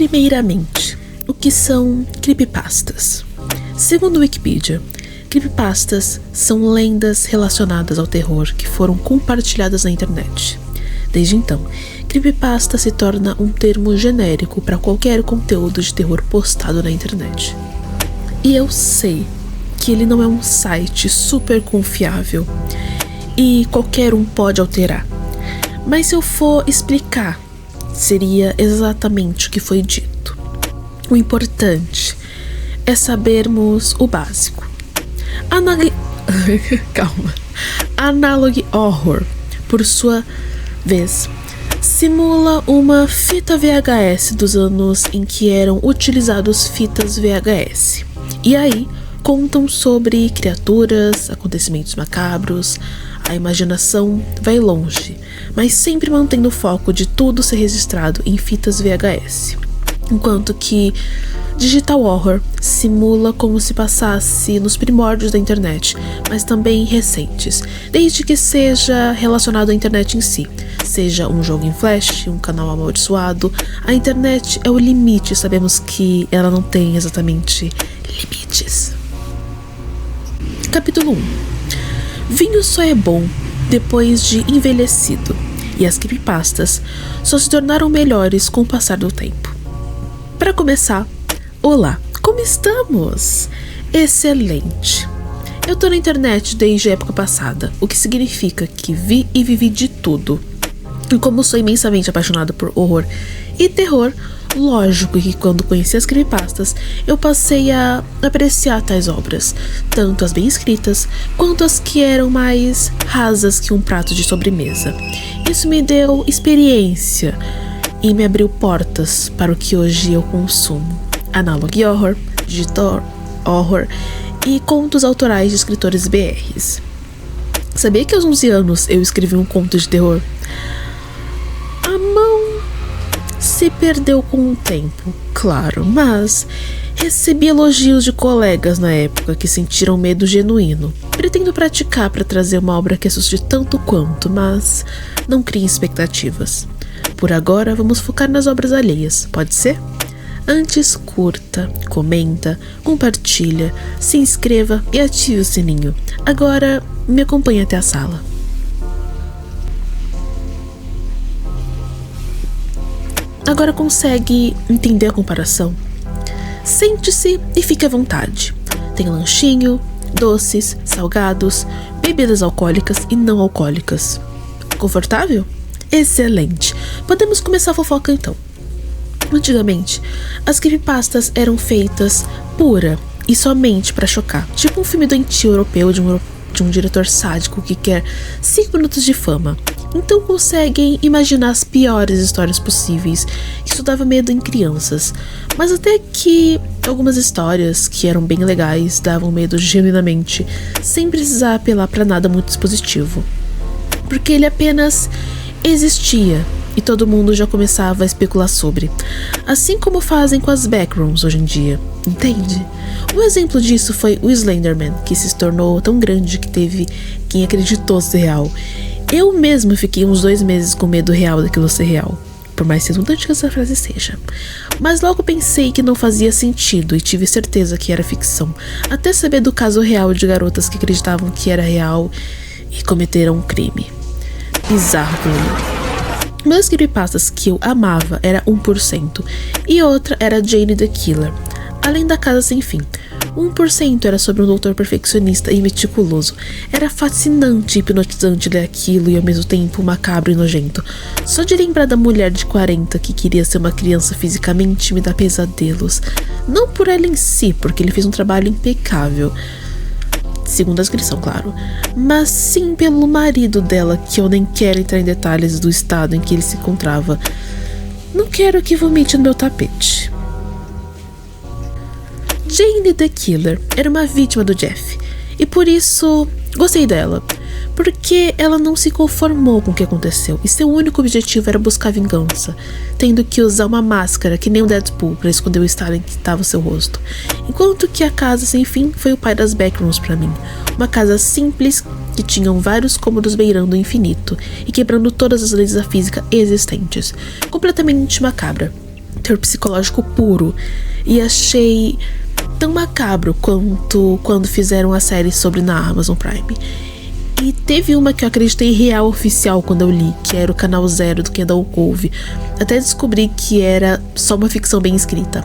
Primeiramente, o que são creepypastas? Segundo o Wikipedia, creepypastas são lendas relacionadas ao terror que foram compartilhadas na internet. Desde então, creepypasta se torna um termo genérico para qualquer conteúdo de terror postado na internet. E eu sei que ele não é um site super confiável e qualquer um pode alterar. Mas se eu for explicar, seria exatamente o que foi dito. O importante é sabermos o básico. Analog Horror, por sua vez, simula uma fita VHS dos anos em que eram utilizados fitas VHS. E aí, contam sobre criaturas, acontecimentos macabros. A imaginação vai longe, mas sempre mantendo o foco de tudo ser registrado em fitas VHS. Enquanto que Digital Horror simula como se passasse nos primórdios da internet, mas também recentes, desde que seja relacionado à internet em si. Seja um jogo em flash, um canal amaldiçoado, a internet é o limite, sabemos que ela não tem exatamente limites. Capítulo 1. Vinho só é bom depois de envelhecido, e as creepypastas só se tornaram melhores com o passar do tempo. Para começar, olá, como estamos? Excelente! Eu tô na internet desde a época passada, o que significa que vi e vivi de tudo. E como sou imensamente apaixonada por horror e terror, lógico que quando conheci as creepypastas, eu passei a apreciar tais obras, tanto as bem escritas, quanto as que eram mais rasas que um prato de sobremesa. Isso me deu experiência e me abriu portas para o que hoje eu consumo: Analog Horror, Digital Horror e contos autorais de escritores BRs. Sabia que aos 11 anos eu escrevi um conto de terror? A mão se perdeu com o tempo, claro, mas recebi elogios de colegas na época que sentiram medo genuíno. Pretendo praticar para trazer uma obra que assuste tanto quanto, mas não crie expectativas. Por agora, vamos focar nas obras alheias, pode ser? Antes, curta, comenta, compartilha, se inscreva e ative o sininho. Agora, me acompanhe até a sala. Agora consegue entender a comparação? Sente-se e fique à vontade. Tem lanchinho, doces, salgados, bebidas alcoólicas e não alcoólicas. Confortável? Excelente! Podemos começar a fofoca então. Antigamente, as creepypastas eram feitas pura e somente para chocar, tipo um filme doentio europeu de um diretor sádico que quer 5 minutos de fama. Então conseguem imaginar as piores histórias possíveis. Isso dava medo em crianças, mas até que algumas histórias que eram bem legais davam medo genuinamente, sem precisar apelar para nada muito dispositivo, porque ele apenas existia e todo mundo já começava a especular sobre, assim como fazem com as backrooms hoje em dia, entende? Um exemplo disso foi o Slenderman, que se tornou tão grande que teve quem acreditou ser real. Eu mesmo fiquei uns 2 meses com medo real daquilo ser real, por mais redundante que essa frase seja. Mas logo pensei que não fazia sentido e tive certeza que era ficção, até saber do caso real de garotas que acreditavam que era real e cometeram um crime. Bizarro pra mim. Uma das creepypastas que eu amava era 1%, e outra era Jane the Killer, além da Casa Sem Fim. 1% era sobre um doutor perfeccionista e meticuloso. Era fascinante e hipnotizante ler aquilo e ao mesmo tempo macabro e nojento. Só de lembrar da mulher de 40 que queria ser uma criança fisicamente me dá pesadelos. Não por ela em si, porque ele fez um trabalho impecável, segundo a descrição, claro, mas sim pelo marido dela, que eu nem quero entrar em detalhes do estado em que ele se encontrava. Não quero que vomite no meu tapete. Jane the Killer era uma vítima do Jeff, e por isso gostei dela, porque ela não se conformou com o que aconteceu, e seu único objetivo era buscar vingança, tendo que usar uma máscara que nem o Deadpool para esconder o estado em que estava seu rosto. Enquanto que a Casa Sem Fim foi o pai das backrooms para mim, uma casa simples que tinham vários cômodos beirando o infinito e quebrando todas as leis da física existentes, completamente macabra. terror psicológico puro. E achei tão macabro quanto quando fizeram a série sobre na Amazon Prime. E teve uma que eu acreditei real oficial quando eu li, que era o Canal Zero do Kendall Cove. Até descobri que era só uma ficção bem escrita.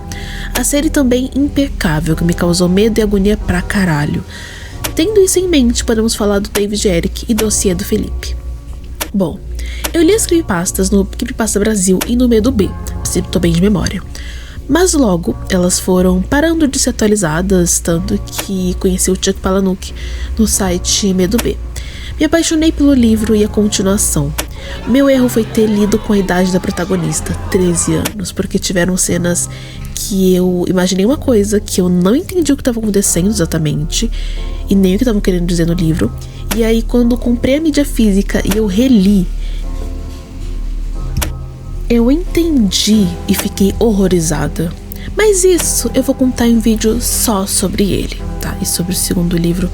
A série também impecável, que me causou medo e agonia pra caralho. Tendo isso em mente, podemos falar do David Eric e Dossiê do Felipe. Bom, eu li as creepypastas no Creepypasta Brasil e no Medo B, se tô bem de memória. Mas logo, elas foram parando de ser atualizadas, tanto que conheci o Chuck Palahniuk no site Medo B. Me apaixonei pelo livro e a continuação. Meu erro foi ter lido com a idade da protagonista, 13 anos, porque tiveram cenas que eu imaginei uma coisa, que eu não entendi o que estava acontecendo exatamente, e nem o que estavam querendo dizer no livro. E aí, quando comprei a mídia física e eu reli, eu entendi e fiquei horrorizada. Mas isso eu vou contar em um vídeo só sobre ele, tá? E sobre o segundo livro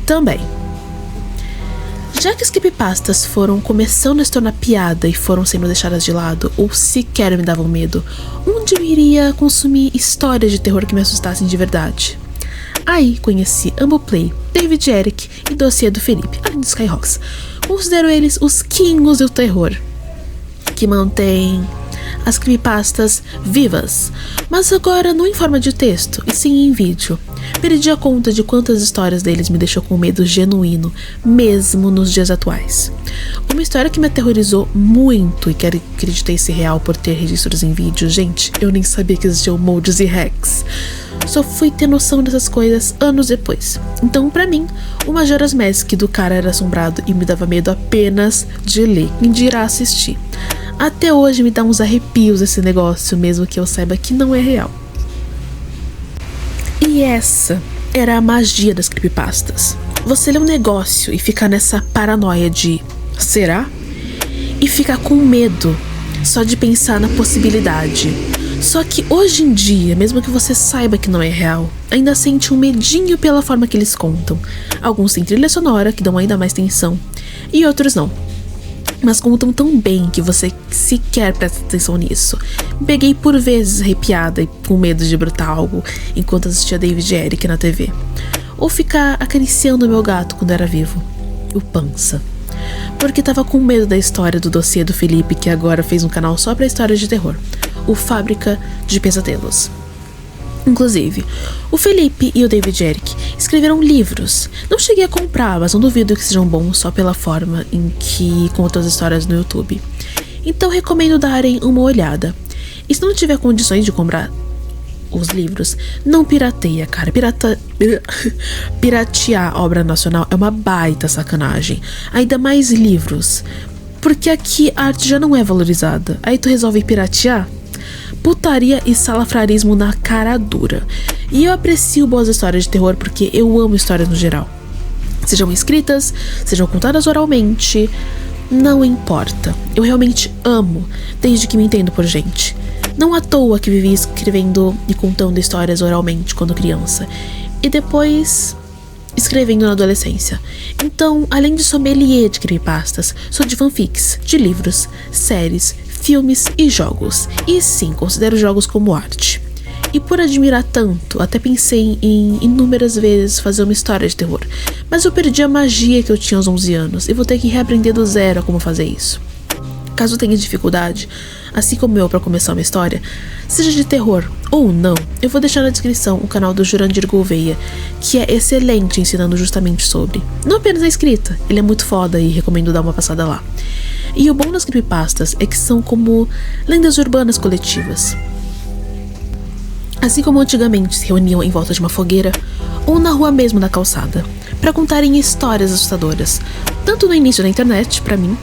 também. Já que as creepypastas foram começando a se tornar piada e foram sendo deixadas de lado, ou sequer me davam medo, onde eu iria consumir histórias de terror que me assustassem de verdade? Aí conheci Amboplay, David Eric e Dossiê do Felipe, além dos Skyhawks. Considero eles os kings do terror, que mantém as creepypastas vivas, mas agora não em forma de texto, e sim em vídeo. Perdi a conta de quantas histórias deles me deixou com medo genuíno, mesmo nos dias atuais. Uma história que me aterrorizou muito e que acreditei ser real por ter registros em vídeo. Gente, eu nem sabia que existiam moldes e hacks. Só fui ter noção dessas coisas anos depois. Então, pra mim, o Majora's Mask do cara era assombrado e me dava medo apenas de ler, quem dirá assistir. Até hoje me dá uns arrepios esse negócio, mesmo que eu saiba que não é real. E essa era a magia das creepypastas. Você lê um negócio e ficar nessa paranoia de será? E ficar com medo só de pensar na possibilidade. Só que hoje em dia, mesmo que você saiba que não é real, ainda sente um medinho pela forma que eles contam. Alguns têm trilha sonora que dão ainda mais tensão, e outros não. Mas contam tão bem que você sequer presta atenção nisso. Me peguei por vezes arrepiada e com medo de brotar algo enquanto assistia David Eric na TV. Ou ficar acariciando meu gato quando era vivo, o Pança. Porque tava com medo da história do Dossiê do Felipe, que agora fez um canal só pra histórias de terror, o Fábrica de Pesadelos. Inclusive, o Felipe e o David Eric escreveram livros. Não cheguei a comprar, mas não duvido que sejam bons só pela forma em que contam as histórias no YouTube. Então recomendo darem uma olhada. E se não tiver condições de comprar os livros, não pirateia, cara. Piratear obra nacional é uma baita sacanagem. Ainda mais livros. Porque aqui a arte já não é valorizada. Aí tu resolve piratear? Putaria e salafrarismo na cara dura. E eu aprecio boas histórias de terror porque eu amo histórias no geral. Sejam escritas, sejam contadas oralmente, não importa. Eu realmente amo, desde que me entendo por gente. Não à toa que vivi escrevendo e contando histórias oralmente quando criança. E depois escrevendo na adolescência. Então, além de sommelier de creepypastas, sou de fanfics, de livros, séries, filmes e jogos. E sim, considero jogos como arte. E por admirar tanto, até pensei em inúmeras vezes fazer uma história de terror. Mas eu perdi a magia que eu tinha aos 11 anos e vou ter que reaprender do zero a como fazer isso. Caso tenha dificuldade, assim como eu, para começar uma história, seja de terror ou não, eu vou deixar na descrição o canal do Jurandir Gouveia, que é excelente ensinando justamente sobre. Não apenas a escrita, ele é muito foda e recomendo dar uma passada lá. E o bom das creepypastas é que são como lendas urbanas coletivas. Assim como antigamente se reuniam em volta de uma fogueira ou na rua mesmo na calçada, para contarem histórias assustadoras, tanto no início da internet, para mim,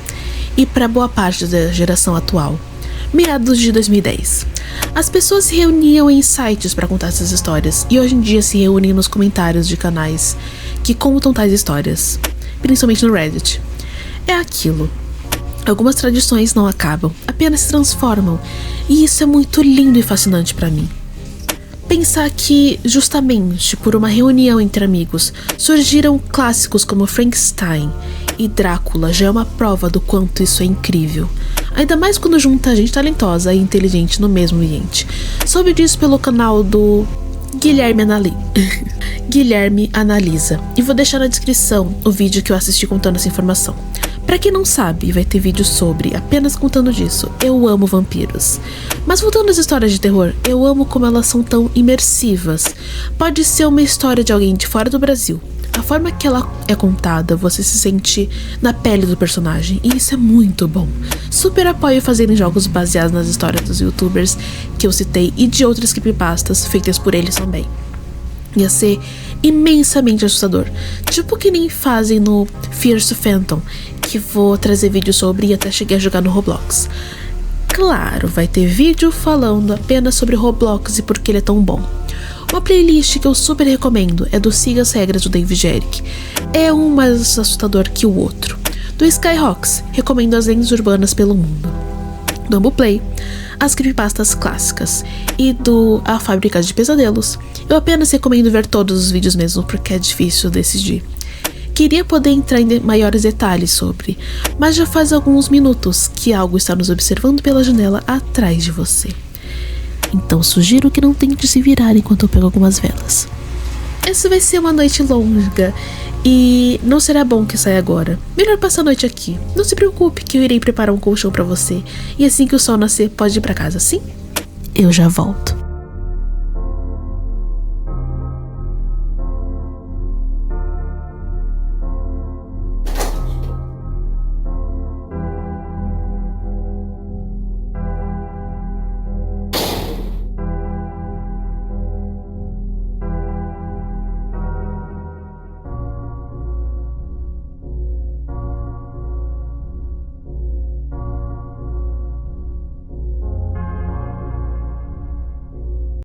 e para boa parte da geração atual, meados de 2010. As pessoas se reuniam em sites para contar essas histórias e hoje em dia se reúnem nos comentários de canais que contam tais histórias, principalmente no Reddit. É aquilo. Algumas tradições não acabam, apenas se transformam, e isso é muito lindo e fascinante para mim. Pensar que, justamente por uma reunião entre amigos, surgiram clássicos como Frankenstein e Drácula já é uma prova do quanto isso é incrível. ainda mais quando junta gente talentosa e inteligente no mesmo ambiente. Soube disso pelo canal do Guilherme Analisa. E vou deixar na descrição o vídeo que eu assisti contando essa informação. Pra quem não sabe, vai ter vídeo sobre, apenas contando disso. Eu amo vampiros. Mas voltando às histórias de terror, eu amo como elas são tão imersivas. Pode ser uma história de alguém de fora do Brasil. A forma que ela é contada, você se sente na pele do personagem, e isso é muito bom. Super apoio fazerem jogos baseados nas histórias dos youtubers que eu citei e de outras creepypastas feitas por eles também. Ia ser imensamente assustador, tipo que nem fazem no Fears of Phantom, que vou trazer vídeo sobre e até cheguei a jogar no Roblox. Claro, vai ter vídeo falando apenas sobre Roblox e porque ele é tão bom. Uma playlist que eu super recomendo é do Siga as Regras do David Jerick. É um mais assustador que o outro. Do Skyhawks, recomendo as lendas urbanas pelo mundo. Do Ambuplay, as creepypastas clássicas. E do A Fábrica de Pesadelos, eu apenas recomendo ver todos os vídeos mesmo, porque é difícil decidir. Queria poder entrar em maiores detalhes sobre, mas já faz alguns minutos que algo está nos observando pela janela atrás de você. Então sugiro que não tente se virar enquanto eu pego algumas velas. Essa vai ser uma noite longa e não será bom que saia agora. Melhor passar a noite aqui. Não se preocupe que eu irei preparar um colchão pra você. E assim que o sol nascer, pode ir pra casa, sim? Eu já volto.